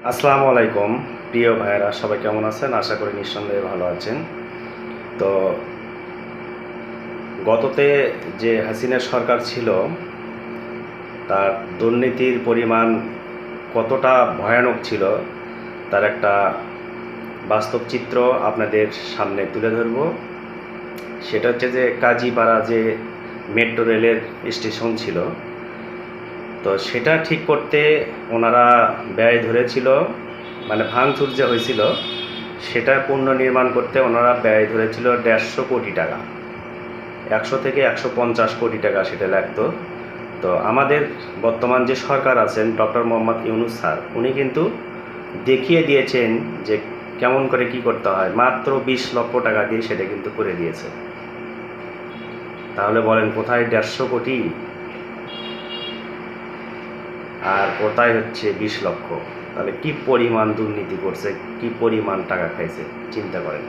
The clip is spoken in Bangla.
আসসালামু আলাইকুম প্রিয় ভাইয়েরা, সবাই কেমন আছেন? আশা করি নিঃসন্দেহে ভালো আছেন। তো গততে যে হাসিনা সরকার ছিল, তার দুর্নীতির পরিমাণ কতটা ভয়ানক ছিল তার একটা বাস্তব চিত্র আপনাদের সামনে তুলে ধরব। সেটা হচ্ছে যে কাজীপাড়া যে মেট্রো রেলের স্টেশন ছিল, তো সেটা ঠিক করতে ওনারা ব্যয় ধরেছিল, মানে ভাঙচুর যে হয়েছিল সেটা পুনর্নির্মাণ করতে ওনারা ব্যয় ধরেছিল 150 কোটি টাকা। 100 থেকে 150 কোটি টাকা সেটা লাগতো। তো আমাদের বর্তমান যে সরকার আছেন ডক্টর মোহাম্মদ ইউনূস স্যার, উনি কিন্তু দেখিয়ে দিয়েছেন যে কেমন করে কি করতে হয়। মাত্র 20 লক্ষ টাকা দিয়ে সেটা কিন্তু করে দিয়েছে। তাহলে বলেন কোথায় 150 কোটি আর কোথায় হচ্ছে 20 লক্ষ? তাহলে কি পরিমাণ দুর্নীতি করছে, কি পরিমাণ টাকা খাইছে চিন্তা করেন।